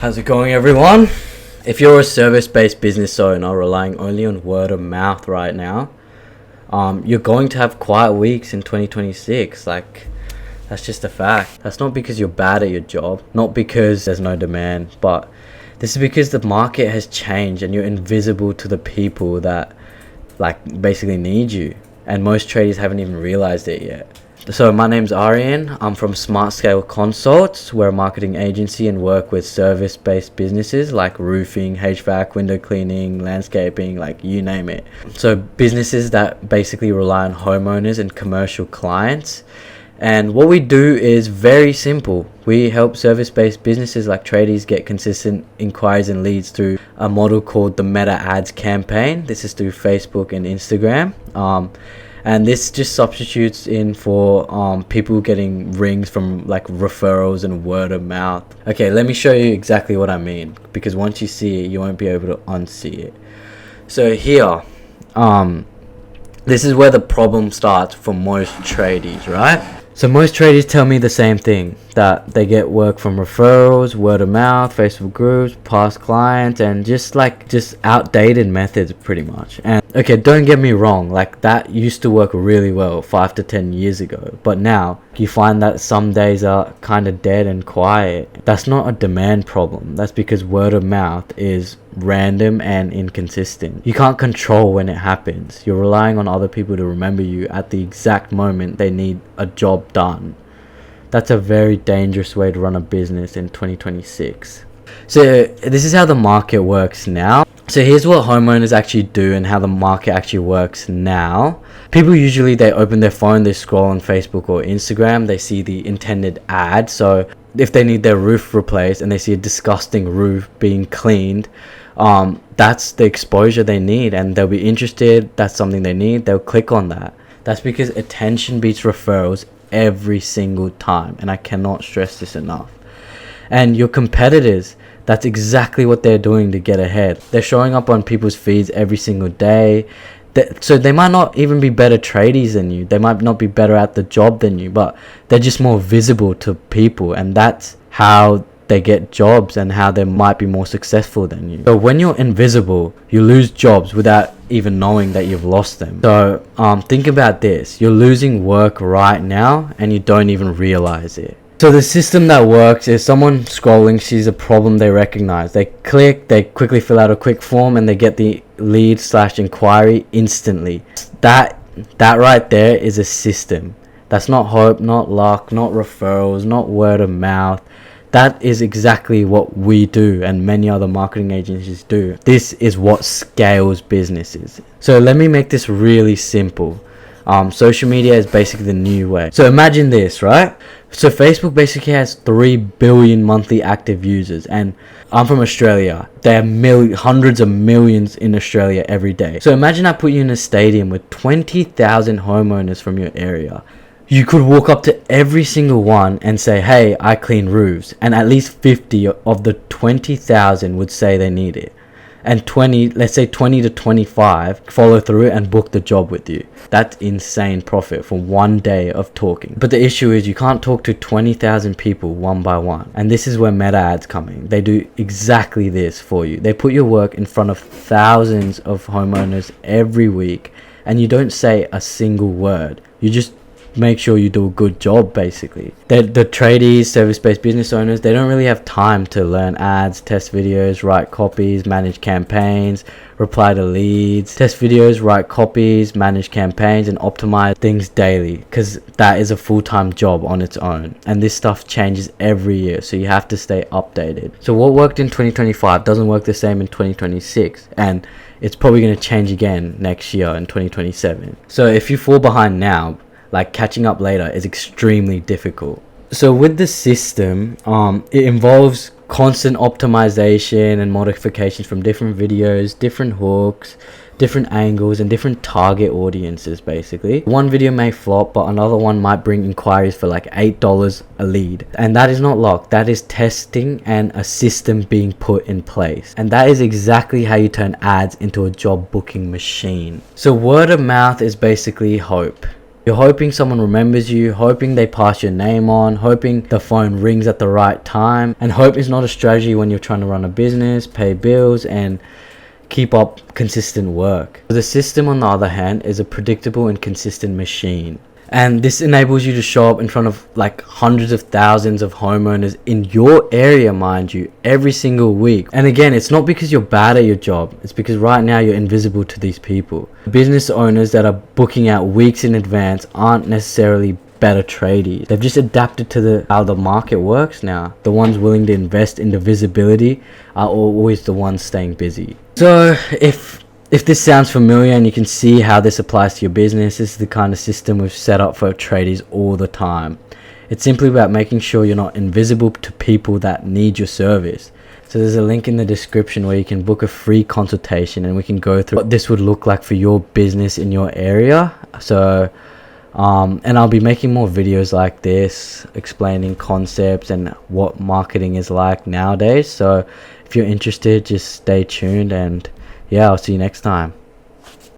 How's it going, everyone? If you're a service-based business owner relying only on word of mouth right now, you're going to have quiet weeks in 2026. That's just a fact. That's not because you're bad at your job, not because there's no demand, but this is because the market has changed and you're invisible to the people that basically need you. And most traders haven't even realized it yet. So my name's Aryan. I'm from Smart Scale Consults. We're a marketing agency and work with service-based businesses like roofing, HVAC, window cleaning, landscaping, you name it. So businesses that basically rely on homeowners and commercial clients. And what we do is very simple. We help service-based businesses like tradies get consistent inquiries and leads through a model called the Meta Ads campaign. This is through Facebook and Instagram. And this just substitutes in for people getting rings from referrals and word of mouth. Okay, let me show you exactly what I mean, because once you see it, you won't be able to unsee it. So here, this is where the problem starts for most tradies, right? So most traders tell me the same thing, that they get work from referrals, word of mouth, Facebook groups, past clients, and just outdated methods pretty much. And okay, don't get me wrong, that used to work really well 5 to 10 years ago, but now you find that some days are kind of dead and quiet. That's not a demand problem. That's because word of mouth is random and inconsistent. You can't control when it happens. You're relying on other people to remember you at the exact moment they need a job done. That's a very dangerous way to run a business in 2026. So this is how the market works now. So here's what homeowners actually do and how the market actually works now. People usually, they open their phone, they scroll on Facebook or Instagram, they see the intended ad. So if they need their roof replaced and they see a disgusting roof being cleaned, that's the exposure they need, and they'll be interested. That's something they need. They'll click on that. That's because attention beats referrals every single time, and I cannot stress this enough. And your competitors, that's exactly what they're doing to get ahead. They're showing up on people's feeds every single day. So they might not even be better tradies than you. They might not be better at the job than you, but they're just more visible to people, and that's how they get jobs and how they might be more successful than you. So when you're invisible, you lose jobs without even knowing that you've lost them. So think about this. You're losing work right now and you don't even realize it. So the system that works is someone scrolling sees a problem they recognize. They click, they quickly fill out a quick form, and they get the lead/inquiry instantly. That right there is a system. That's not hope, not luck, not referrals, not word of mouth. That is exactly what we do and many other marketing agencies do. This is what scales businesses. So let me make this really simple. Social media is basically the new way. So imagine this, right? So Facebook basically has 3 billion monthly active users, and I'm from Australia. There are hundreds of millions in Australia every day. So imagine I put you in a stadium with 20,000 homeowners from your area. You could walk up to every single one and say, hey, I clean roofs. And at least 50 of the 20,000 would say they need it. And 20 to 25 follow through and book the job with you. That's insane profit for one day of talking. But the issue is you can't talk to 20,000 people one by one. And this is where Meta Ads come in. They do exactly this for you. They put your work in front of thousands of homeowners every week, and you don't say a single word. You just make sure you do a good job. Basically, the tradies, service-based business owners, they don't really have time to learn ads, test videos, write copies, manage campaigns, reply to leads, test videos, write copies, manage campaigns, and optimize things daily, because that is a full-time job on its own, and this stuff changes every year, so you have to stay updated. So what worked in 2025 doesn't work the same in 2026, and it's probably going to change again next year in 2027. So if you fall behind now, catching up later is extremely difficult. So with the system, it involves constant optimization and modifications from different videos, different hooks, different angles, and different target audiences. Basically, one video may flop, but another one might bring inquiries for $8 a lead. And that is not luck. That is testing and a system being put in place. And that is exactly how you turn ads into a job booking machine. So word of mouth is basically hope. You're hoping someone remembers you, hoping they pass your name on, hoping the phone rings at the right time. And hope is not a strategy when you're trying to run a business, pay bills, and keep up consistent work. The system, on the other hand, is a predictable and consistent machine. And this enables you to show up in front of like hundreds of thousands of homeowners in your area, mind you, every single week. And again, it's not because you're bad at your job. It's because right now you're invisible to these people. Business owners that are booking out weeks in advance aren't necessarily better tradies. They've just adapted to how the market works now. The ones willing to invest in the visibility are always the ones staying busy. So if this sounds familiar and you can see how this applies to your business, this is the kind of system we've set up for tradies all the time. It's simply about making sure you're not invisible to people that need your service. So there's a link in the description where you can book a free consultation and we can go through what this would look like for your business in your area. So and I'll be making more videos like this explaining concepts and what marketing is like nowadays. So if you're interested, just stay tuned, and yeah, I'll see you next time.